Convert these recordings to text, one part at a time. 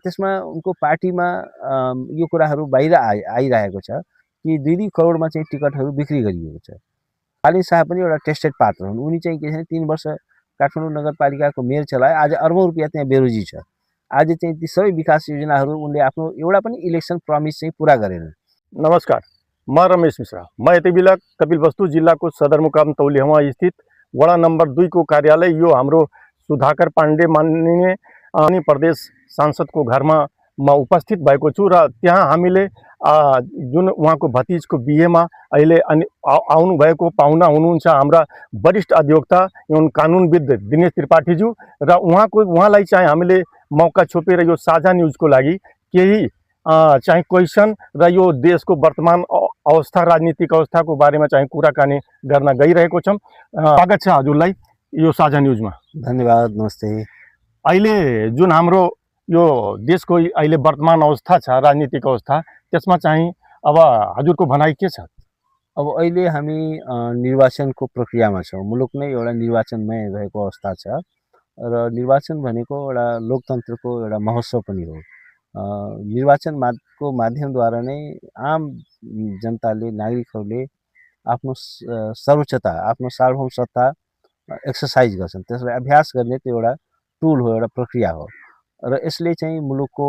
त्यसमा उनको पार्टीमा यो कुराहरू बाहिर आइरहेको छ कि 2-2 करोडमा चाहिँ टिकटहरू बिक्री गरिएको छ। कालीन शाह पनि एउटा टेस्टेड पात्र हुन्। उनी चाहिँ के छ 3 वर्ष काठमाडौँ नगरपालिकाको मेयर चलाए। आज अर्बौं रुपियाँ त्यहाँ बेरोजी छ। आज चाहिँ ती सबै विकास योजनाहरू उनले आफ्नो एउटा पनि इलेक्सन प्रमिस चाहिँ पुरा गरेनन्। नमस्कार, म रमेश मिश्रा। म यति बेला कपिलवस्तु जिल्लाको सदरमुकाम तौलियामा स्थित वडा नम्बर 2 को कार्यालय यो हाम्रो सुधाकर पाण्डे माननीय अनि प्रदेश सांसदको घरमा म उपस्थित भएको छु र त्यहाँ हामीले जुन उहाँको भतिजको बिहेमा अहिले आउनुभएको पाहुना हुनुहुन्छ हाम्रा वरिष्ठ अधिवक्ता एवं कानुनविद दिनेश त्रिपाठीज्यू र उहाँलाई चाहिँ हामीले मौका छोपेर यो साझा न्युजको लागि केही चाहिँ क्वेसन र यो देशको वर्तमान अवस्था राजनीतिक अवस्थाको बारेमा चाहिँ कुराकानी गर्न गइरहेको छौँ। स्वागत छ हजुरलाई यो साझा न्युजमा। धन्यवाद, नमस्ते। अहिले जुन हाम्रो यो देशको अहिले वर्तमान अवस्था छ राजनीतिक अवस्था त्यसमा चाहिँ अब हजुरको भनाइ के छ? अब अहिले हामी निर्वाचनको प्रक्रियामा छौँ। मुलुक नै एउटा निर्वाचनमय रहेको अवस्था छ र निर्वाचन भनेको एउटा लोकतन्त्रको एउटा महोत्सव पनि हो। निर्वाचनको माध्यमद्वारा नै आम जनताले नागरिकहरूले आफ्नो सर्वोच्चता आफ्नो सार्वभौम सत्ता एक्सर्साइज गर्छन्। त्यसलाई अभ्यास गर्ने त्यो एउटा टुल हो, एउटा प्रक्रिया हो र यसले चाहिँ मुलुकको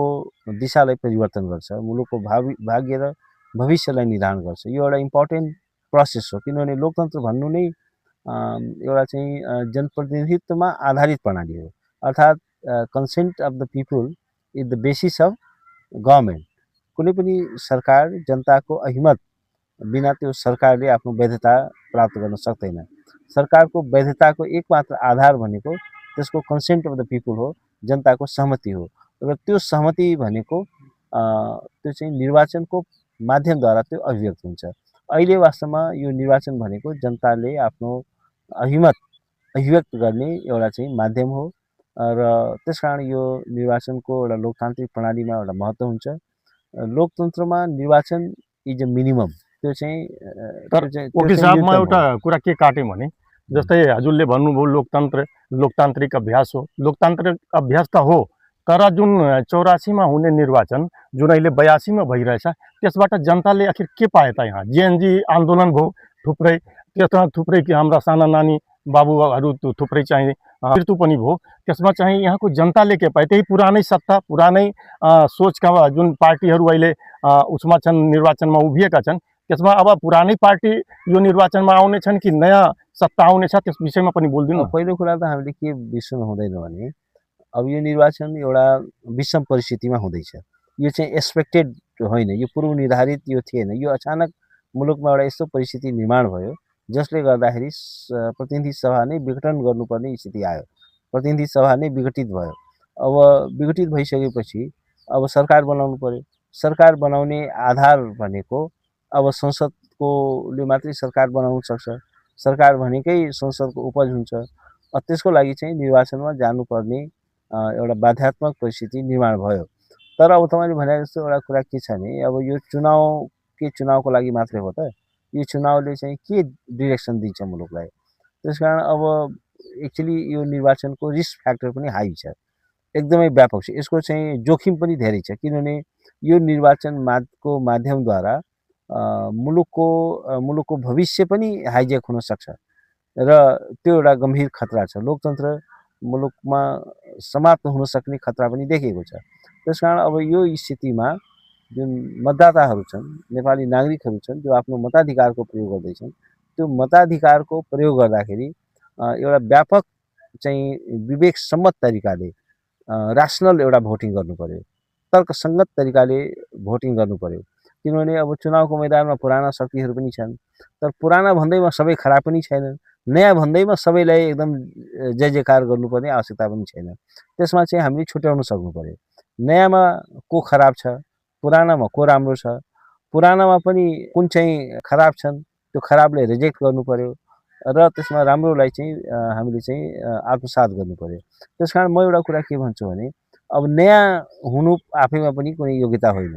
दिशालाई परिवर्तन गर्छ, मुलुकको भाग्य र भविष्यलाई निर्धारण गर्छ। यो एउटा इम्पोर्टेन्ट प्रोसेस हो किनभने लोकतन्त्र भन्नु नै एउटा चाहिँ जनप्रतिनिधित्वमा आधारित प्रणाली हो। अर्थात् consent of the people is the basis of government. कुनै पनि सरकार जनताको अहिमत बिना त्यो सरकारले आफ्नो वैधता प्राप्त गर्न सक्दैन। सरकारको वैधताको एकमात्र आधार भनेको त्यसको कन्सेन्ट अफ द पिपुल हो, जनताको सहमति हो र त्यो सहमति भनेको त्यो चाहिँ निर्वाचनको माध्यमद्वारा त्यो अभिव्यक्त हुन्छ। अहिले वास्तवमा यो निर्वाचन भनेको जनताले आफ्नो अभिमत अभिव्यक्त गर्ने एउटा चाहिँ माध्यम हो र त्यसकारण यो निर्वाचनको एउटा लोकतान्त्रिक प्रणालीमा एउटा महत्त्व हुन्छ। लोकतन्त्रमा निर्वाचन इज अ मिनिमम। त्यो चाहिँ वकिल साहब म एउटा कुरा के काटेँ भने जस्तै हजुरले भन्नुभयो लोकतान्त्रिक अभ्यास हो। लोकतान्त्रिक अभ्यास त हो तर जुन 84 मा हुने निर्वाचन जुन अहिले 82 मा भइरहेछ त्यसबाट जनताले आखिर के पाए त? यहाँ जेएनजी आन्दोलन भयो थुप्रै, त्यसमा थुप्रै कि हाम्रा साना नानी बाबुहरू थुप्रै चाहिँ मृत्यु पनि भयो। त्यसमा चाहिँ यहाँको जनताले के पाए? त्यही पुरानै सत्ता पुरानै सोचका जुन पार्टीहरू अहिले उसमा छन्, निर्वाचनमा उभिएका छन्, त्यसमा अब पुरानै पार्टी यो निर्वाचनमा आउने छन् कि नयाँ सत्ता आउनेछ त्यस विषयमा पनि बोलिदिनु। पहिलो कुरा त हामीले के बिर्सनु हुँदैन भने अब यो निर्वाचन एउटा विषम परिस्थितिमा हुँदैछ। यो चाहिँ एक्सपेक्टेड होइन, यो पूर्व निर्धारित यो थिएन। यो अचानक मुलुकमा एउटा यस्तो परिस्थिति निर्माण भयो जसले गर्दाखेरि प्रतिनिधि सभा नै विघटन गर्नुपर्ने स्थिति आयो। प्रतिनिधि सभा नै विघटित भयो। अब विघटित भइसकेपछि अब सरकार बनाउनु पर्यो। सरकार बनाउने आधार भनेको अब संसदकोले मात्रै सरकार बनाउन सक्छ। सरकार भनेकै संसदको उपज हुन्छ। त्यसको लागि चाहिँ निर्वाचनमा जानुपर्ने एउटा बाध्यात्मक परिस्थिति निर्माण भयो। तर अब तपाईँले भने जस्तो एउटा कुरा के छ भने अब यो चुनावको लागि मात्रै हो त? यो चुनावले चाहिँ के डिरेक्सन दिन्छ मुलुकलाई? त्यसकारण अब एक्चुअली यो निर्वाचनको रिस्क फ्याक्टर पनि हाई छ, एकदमै व्यापक छ। यसको चाहिँ जोखिम पनि धेरै छ किनभने यो निर्वाचनको माध्यमद्वारा मुलुकको भविष्य पनि हाइजेक हुन सक्छ र त्यो एउटा गम्भीर खतरा छ। लोकतन्त्र मुलुकमा समाप्त हुन सक्ने खतरा पनि देखिएको छ। त्यसकारण अब यो स्थितिमा जुन मतदाताहरू छन्, नेपाली नागरिकहरू छन् जो आफ्नो मताधिकारको प्रयोग गर्दैछन्, त्यो मताधिकारको प्रयोग गर्दाखेरि एउटा व्यापक चाहिँ विवेक सम्मत तरिकाले रासनल एउटा भोटिङ गर्नु पर्यो, तर्कसङ्गत तरिकाले भोटिङ गर्नु पर्यो। किनभने अब चुनावको मैदानमा पुराना शक्तिहरू पनि छन्, तर पुराना भन्दैमा सबै खराब पनि छैनन्, नयाँ भन्दैमा सबैलाई एकदम जय जयकार गर्नुपर्ने आवश्यकता पनि छैन। त्यसमा चाहिँ हामीले छुट्याउन सक्नु पर्यो। नयाँमा को खराब छ, पुरानामा को राम्रो छ, पुरानामा पनि कुन चाहिँ खराब छन् त्यो खराबलाई रिजेक्ट गर्नु पर्यो र त्यसमा राम्रोलाई चाहिँ हामीले चाहिँ आत्मसात गर्नु पर्यो। त्यसकारण म एउटा कुरा के भन्छु भने अब नयाँ हुनु आफैमा पनि कुनै योग्यता होइन,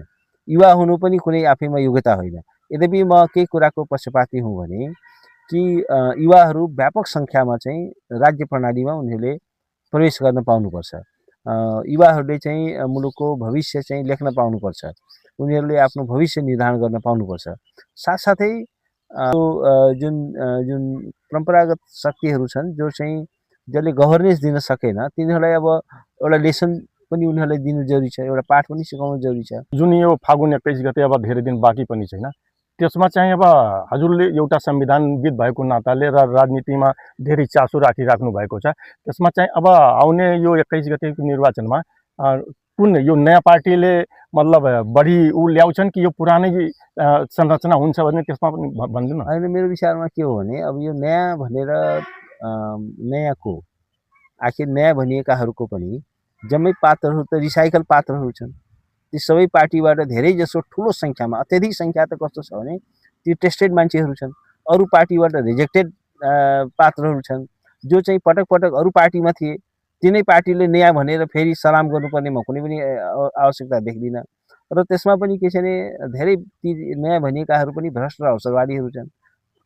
युवा हुनु पनि कुनै आफैमा योग्यता होइन। यद्यपि म केही कुराको पक्षपाती हुँ भने कि युवाहरू व्यापक सङ्ख्यामा चाहिँ राज्य प्रणालीमा उनीहरूले प्रवेश गर्न पाउनुपर्छ। युवाहरूले चाहिँ मुलुकको भविष्य चाहिँ लेख्न पाउनुपर्छ, उनीहरूले आफ्नो भविष्य निर्धारण गर्न पाउनुपर्छ। साथसाथै जुन जुन परम्परागत शक्तिहरू छन् जो चाहिँ जसले गभर्नेन्स दिन सकेन तिनीहरूलाई अब एउटा लेसन पनि उनीहरूलाई दिनु जरुरी छ, एउटा पाठ पनि सिकाउनु जरुरी छ। जुन यो फागुन 21 गते अब धेरै दिन बाँकी पनि छैन, त्यसमा चाहिँ अब हजुरले एउटा संविधानविद भएको नाताले र राजनीतिमा धेरै चासो राखिराख्नु भएको छ, त्यसमा चाहिँ अब आउने यो 21 गतेको निर्वाचनमा कुन यो नयाँ पार्टीले मतलब बढी ऊ ल्याउँछन् कि यो पुरानै संरचना हुन्छ भने त्यसमा पनि भनिदिनु न। होइन, मेरो विचारमा के हो भने अब यो नयाँ भनेर नयाँको आखिर नयाँ भनिएकाहरूको पनि जम्मै पात्रहरू त रिसाइकल पात्रहरू छन्। ती सबै पार्टीबाट धेरै जसो ठुलो सङ्ख्यामा, अत्यधिक सङ्ख्या त कस्तो छ भने ती टेस्टेड मान्छेहरू छन्, अरू पार्टीबाट रिजेक्टेड पात्रहरू छन् जो चाहिँ पटक पटक अरू पार्टीमा थिए, तिनै पार्टीले नयाँ भनेर फेरि सलाम गर्नुपर्नेमा कुनै पनि आवश्यकता देख्दिनँ। र त्यसमा पनि के छ भने धेरै ती नयाँ भनिएकाहरू पनि भ्रष्ट र अवसरवादीहरू छन्,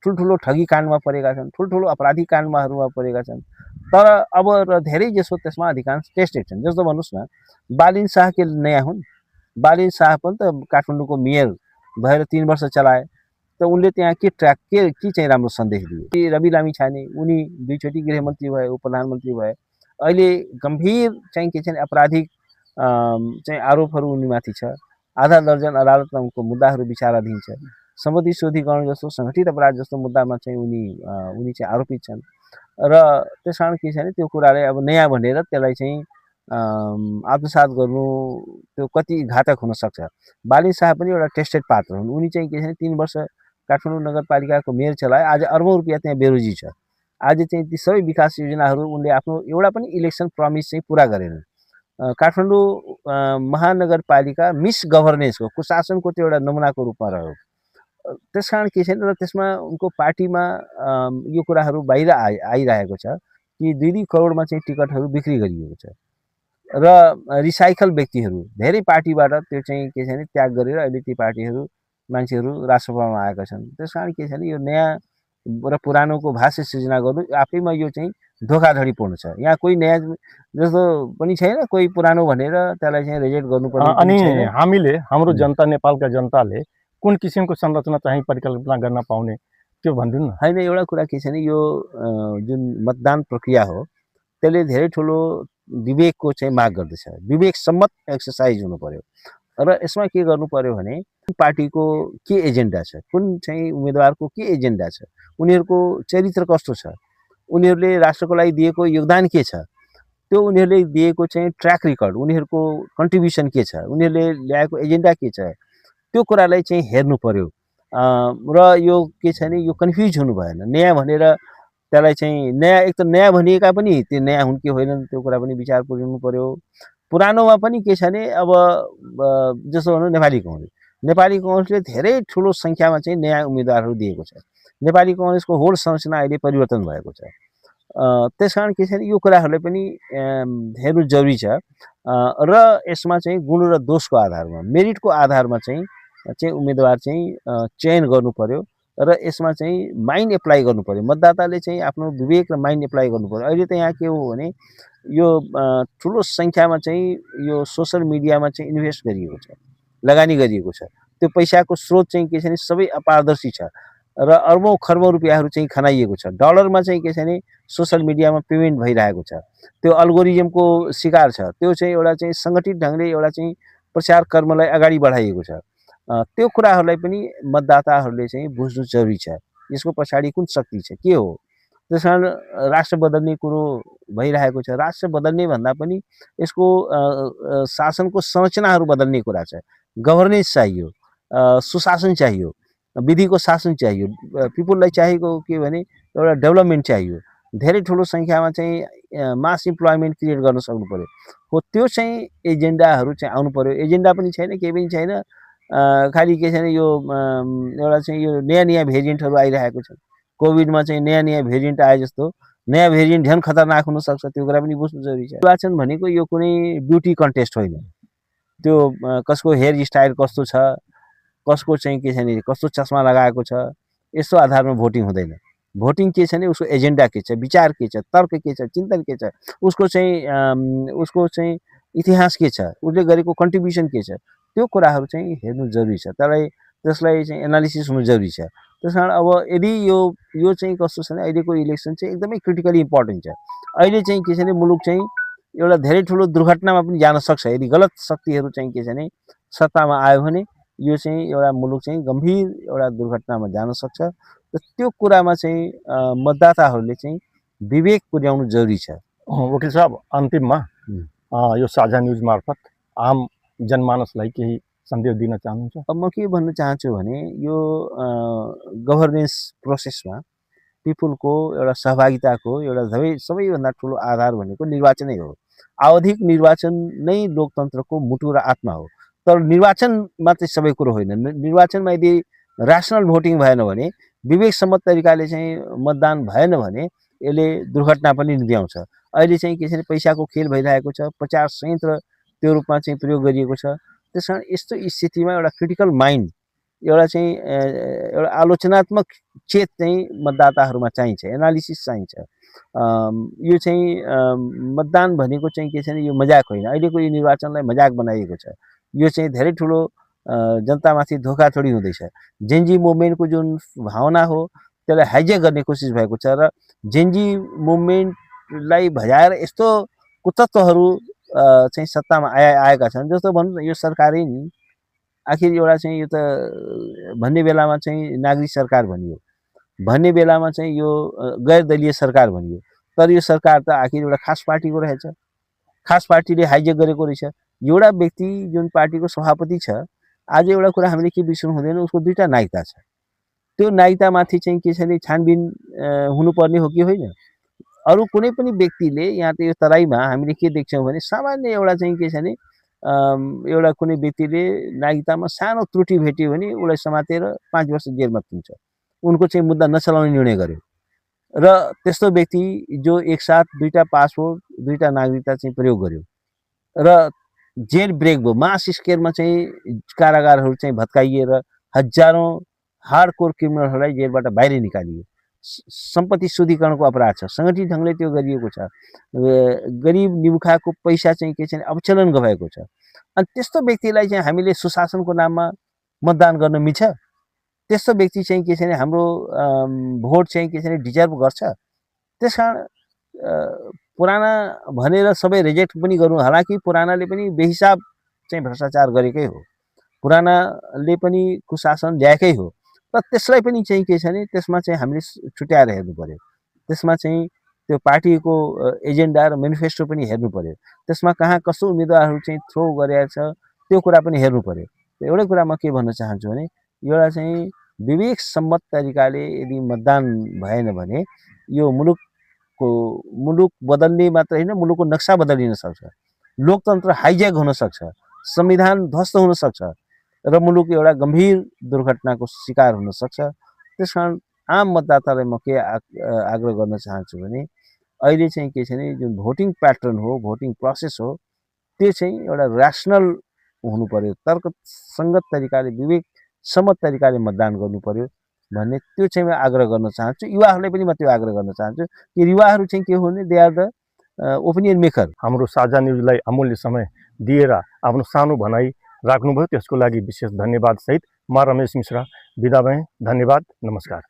ठुल्ठुलो ठगी काण्डमा परेका छन्, ठुल्ठुलो अपराधिक काण्डमाहरूमा परेका छन्। तर अब र धेरै जसो त्यसमा अधिकांश टेस्टेड छन्। जस्तो भन्नुहोस् न, बालिन शाह के नयाँ हुन्? बालिन शाह पनि त काठमाडौँको मेयर भएर 3 वर्ष चलाए, त उनले त्यहाँ के चाहिँ राम्रो सन्देश दिए? रवि लामिछाने उनी 2 चोटि गृहमन्त्री भए, उपप्रधानमन्त्री भए, अहिले गम्भीर चाहिँ के छ भने आपराधिक चाहिँ आरोपहरू उनीमाथि छ, आधा दर्जन अदालतमा उनको मुद्दाहरू विचाराधीन छ, सम्पत्ति शोधीकरण जस्तो सङ्गठित अपराध जस्तो मुद्दामा चाहिँ उनी चाहिँ आरोपित छन्। र त्यस कारण के छ भने त्यो कुरालाई अब नयाँ भनेर त्यसलाई चाहिँ आत्मसात गर्नु त्यो कति घातक हुन सक्छ। बालिन शाह पनि एउटा टेस्टेड पात्र हुन्, उनी चाहिँ के छ भने 3 वर्ष काठमाडौँ नगरपालिकाको मेयर चलाए, आज अर्बौँ रुपियाँ त्यहाँ बेरोजी छ। आज चाहिँ ती सबै विकास योजनाहरू उनले आफ्नो एउटा पनि इलेक्सन प्रमिस चाहिँ पुरा गरेनन्। काठमाडौँ महानगरपालिका मिस गभर्नेन्सको, कुशासनको त्यो एउटा नमुनाको रूपमा रह्यो। त्यस कारण के छ भने र त्यसमा उनको पार्टीमा यो कुराहरू बाहिर आइरहेको छ कि 2-2 करोडमा चाहिँ टिकटहरू बिक्री गरिएको छ र रिसाइकल व्यक्तिहरू धेरै पार्टीबाट त्यो चाहिँ के छ भने त्याग गरेर अहिले ती पार्टीहरू मान्छेहरू राजसभामा आएका छन्। त्यस कारण के छ भने यो नयाँ र पुरानोको भाष्य सृजना गर्नु आफैमा यो चाहिँ धोखाधडीपूर्ण छ। यहाँ कोही नयाँ जस्तो पनि छैन, कोही पुरानो भनेर त्यसलाई चाहिँ रिजेक्ट गर्नुपर्ने पनि अनि छैन। हामीले हाम्रो जनता, नेपालका जनताले कुन किसिमको संरचना चाहिँ परिकल्पना गर्न पाउने त्यो भनिदिनु न। होइन, एउटा कुरा के छ भने यो जुन मतदान प्रक्रिया हो त्यसले धेरै ठुलो विवेकको चाहिँ माग गर्दछ, विवेक सम्मत एक्सर्साइज हुनु पर्यो। र यसमा के गर्नु पर्यो भने पार्टीको के एजेन्डा छ, कुन चाहिँ उम्मेदवारको के एजेन्डा छ, उनीहरूको चरित्र कस्तो छ, उनीहरूले राष्ट्रको लागि दिएको योगदान के छ, त्यो उनीहरूले दिएको चाहिँ ट्र्याक रेकर्ड, उनीहरूको कन्ट्रिब्युसन के छ, उनीहरूले ल्याएको एजेन्डा के छ, त्यो कुरालाई चाहिँ हेर्नु पर्यो। र यो के छ भने यो कन्फ्युज हुनु भएन। नयाँ भनेर त्यसलाई चाहिँ नयाँ, एक त नयाँ भनिएका पनि त्यो नयाँ हुन् कि होइनन् त्यो कुरा पनि विचार पुर्याउनु पर्यो। पुरानोमा पनि के छ भने अब जस्तो भनौँ नेपाली कङ्ग्रेसले धेरै ठुलो सङ्ख्यामा चाहिँ नयाँ उम्मेदवारहरू दिएको छ। नेपाली कङ्ग्रेसको होल संरचना अहिले परिवर्तन भएको छ। त्यस कारण के छ भने यो कुराहरूलाई पनि हेर्नु जरुरी छ र यसमा चाहिँ गुण र दोषको आधारमा, मेरिटको आधारमा चाहिँ उम्मेदवार चाहिँ चयन गर्नु पर्यो र यसमा चाहिँ माइन्ड एप्लाई गर्नु पर्यो। मतदाताले चाहिँ आफ्नो विवेक र माइन्ड एप्लाई गर्नु पर्यो। अहिले त यहाँ के हो भने यो ठुलो सङ्ख्यामा चाहिँ यो सोसल मिडियामा चाहिँ इन्भेस्ट गरिएको छ, लगानी गरिएको छ। त्यो पैसाको स्रोत चाहिँ के छ भने सबै अपारदर्शी छ र अर्बौँ खर्बौँ रुपियाँहरू चाहिँ खनाइएको छ। डलरमा चाहिँ के छ भने सोसल मिडियामा पेमेन्ट भइरहेको छ, त्यो अल्गोरिजमको शिकार छ। त्यो चाहिँ एउटा चाहिँ सङ्गठित ढङ्गले एउटा चाहिँ प्रचार कर्मलाई अगाडि बढाइएको छ। त्यो कुराहरूलाई पनि मतदाताहरूले चाहिँ बुझ्नु जरुरी छ। यसको पछाडि कुन शक्ति छ, के हो। त्यस कारण राष्ट्र बदल्ने कुरो भइरहेको छ। राष्ट्र बदल्ने भन्दा पनि यसको शासनको संरचनाहरू बदल्ने कुरा छ। गभर्नेन्स चाहियो, सुशासन चाहियो, विधिको शासन चाहियो, पिपुललाई चाहिएको के भने एउटा डेभलपमेन्ट चाहियो। धेरै ठुलो सङ्ख्यामा चाहिँ मास इम्प्लोइमेन्ट क्रिएट गर्न सक्नु पर्यो। हो त्यो चाहिँ एजेन्डाहरू चाहिँ आउनु पर्यो। एजेन्डा पनि छैन, केही पनि छैन। खालि के छ भने यो एउटा चाहिँ यो नयाँ भेरिएन्टहरू आइरहेको छ। कोभिडमा चाहिँ नयाँ भेरिएन्ट आए जस्तो नयाँ भेरिएन्ट झन् खतरनाक हुनसक्छ, त्यो कुरा पनि बुझ्नु जरुरी छ। निर्वाचन भनेको यो कुनै ब्युटी कन्टेस्ट होइन। त्यो कसको हेयर स्टाइल कस्तो छ, कसको चाहिँ के छ भने कस्तो चस्मा लगाएको छ, यस्तो आधारमा भोटिङ हुँदैन। भोटिङ के छ भने उसको एजेन्डा के छ, विचार के छ, तर्क के छ, चिन्तन के छ, उसको चाहिँ इतिहास के छ, उसले गरेको कन्ट्रिब्युसन के छ, त्यो कुराहरू चाहिँ हेर्नु जरुरी छ। त्यसलाई चाहिँ एनालिसिस हुनु जरुरी छ। त्यसकारण अब यदि यो चाहिँ कस्तो छ भने अहिलेको इलेक्सन चाहिँ एकदमै क्रिटिकली इम्पोर्टेन्ट छ। अहिले चाहिँ के छ भने मुलुक चाहिँ एउटा धेरै ठुलो दुर्घटनामा पनि जान सक्छ यदि गलत शक्तिहरू चाहिँ के छ भने सत्तामा आयो भने यो चाहिँ एउटा मुलुक चाहिँ गम्भीर एउटा दुर्घटनामा जान सक्छ। र त्यो कुरामा चाहिँ मतदाताहरूले चाहिँ विवेक पुर्याउनु जरुरी छ। वकिल साहब, अन्तिममा यो साझा न्युज मार्फत आम जनमानसलाई केही सन्देश दिन चाहनुहुन्छ? अब म के भन्न चाहन्छु भने यो गभर्नेन्स प्रोसेसमा पिपुलको एउटा सहभागिताको एउटा सबैभन्दा ठुलो आधार भनेको निर्वाचनै हो। आवधिक निर्वाचन नै लोकतन्त्रको मुटु र आत्मा हो। तर निर्वाचनमा चाहिँ सबै कुरो होइन। निर्वाचनमा यदि ऱ्यासनल भोटिङ भएन भने, विवेकसम्मत तरिकाले चाहिँ मतदान भएन भने यसले दुर्घटना पनि ल्याउँछ। अहिले चाहिँ के छ भने पैसाको खेल भइरहेको छ, प्रचार संयन्त्र त्यो रूपमा चाहिँ प्रयोग गरिएको छ। त्यसकारण यस्तो स्थितिमा एउटा क्रिटिकल माइन्ड, एउटा चाहिँ एउटा आलोचनात्मक चेत चाहिँ मतदाताहरूमा चाहिन्छ, एनालिसिस चाहिन्छ। यो चाहिँ मतदान भनेको चाहिँ के छ भने यो मजाक होइन। अहिलेको यो निर्वाचनलाई मजाक बनाइएको छ। यो चाहिँ धेरै ठुलो जनतामाथि धोखाधडी हुँदैछ। जेनजी मुभमेन्टको जुन भावना हो त्यसलाई हाइजेक गर्ने कोसिस भएको छ र जेनजी मुभमेन्टलाई भजाएर यस्तो कुतत्वहरू चाहिँ सत्तामा आएका छन्। जस्तो भनौँ न, यो सरकारै नि आखिर एउटा चाहिँ यो त भन्ने बेलामा चाहिँ नागरिक सरकार भनियो, भन्ने बेलामा चाहिँ यो गैर दलीय सरकार भनियो। तर यो सरकार त आखिर एउटा खास पार्टीको रहेछ, खास पार्टीले हाइजेक गरेको रहेछ। एउटा व्यक्ति जुन पार्टीको सभापति छ, आज एउटा कुरा हामीले के बिर्सनु हुँदैन, उसको दुईटा नायिकता छ। त्यो नायिकतामाथि चाहिँ के छ भने छानबिन हुनुपर्ने हो कि होइन। अरू कुनै पनि व्यक्तिले यहाँ त यो तराईमा हामीले के देख्छौँ भने सामान्य एउटा चाहिँ के छ भने एउटा कुनै व्यक्तिले नागरिकतामा सानो त्रुटि भेट्यो भने उसलाई समातेर 5 वर्ष जेलमा थुन्छ। उनको चाहिँ मुद्दा नचलाउने निर्णय गर्यो। र त्यस्तो व्यक्ति जो एकसाथ दुईटा पासपोर्ट, दुईटा नागरिकता चाहिँ प्रयोग गर्यो र जेल ब्रेक भयो, मास स्केलमा चाहिँ कारागारहरू चाहिँ भत्काइएर हजारौँ हार्डकोर क्रिमिनलहरूलाई जेलबाट बाहिर निकालियो। सम्पत्ति शुद्धिकरणको अपराध छ, सङ्गठित ढङ्गले त्यो गरिएको छ। गरिब निमुखाको पैसा चाहिँ के छ भने अवचलन गएको छ। अनि त्यस्तो व्यक्तिलाई चाहिँ हामीले सुशासनको नाममा मतदान गर्न मिल्छ? त्यस्तो व्यक्ति चाहिँ के छ भने हाम्रो भोट चाहिँ के छ भने डिजर्भ गर्छ? त्यसकारण पुराना भनेर सबै रिजेक्ट पनि गर्नु, हालाकि पुरानाले पनि बेहिसाब चाहिँ भ्रष्टाचार गरेकै हो, पुरानाले पनि कुशासन ल्याएकै हो। र त्यसलाई पनि चाहिँ के छ भने त्यसमा चाहिँ हामीले छुट्याएर हेर्नु पर्यो। त्यसमा चाहिँ त्यो पार्टीको एजेन्डा र मेनिफेस्टो पनि हेर्नु पर्यो। त्यसमा कहाँ कस्तो उम्मेदवारहरू चाहिँ थ्रो गरेको छ त्यो कुरा पनि हेर्नु पर्यो। एउटै कुरा म के भन्न चाहन्छु भने एउटा चाहिँ विवेक सम्मत तरिकाले यदि मतदान भएन भने यो मुलुक बदल्ने मात्र होइन, मुलुकको नक्सा बदलिन सक्छ, लोकतन्त्र हाइजेक हुन सक्छ, संविधान ध्वस्त हुन सक्छ र मुलुक एउटा गम्भीर दुर्घटनाको शिकार हुन सक्छ। त्यसकारण आम मतदातालाई म के आग्रह गर्न चाहन्छु भने अहिले चाहिँ के छ भने जुन भोटिङ प्याटर्न हो, भोटिङ प्रोसेस हो, त्यो चाहिँ एउटा ऱ्यासनल हुनु पर्यो, तर्कसङ्गत तरिकाले विवेक सम्मत तरिकाले मतदान गर्नु पर्यो भन्ने त्यो चाहिँ म आग्रह गर्न चाहन्छु। युवाहरूलाई पनि म त्यो आग्रह गर्न चाहन्छु कि युवाहरू चाहिँ के हो भने they are the opinion maker. हाम्रो साझा न्युजलाई अमूल्य समय दिएर आफ्नो सानो भनाइ राख्नुभयो, त्यसको लागि विशेष धन्यवाद सहित म रमेश मिश्रा बिदा भएँ। धन्यवाद, नमस्कार।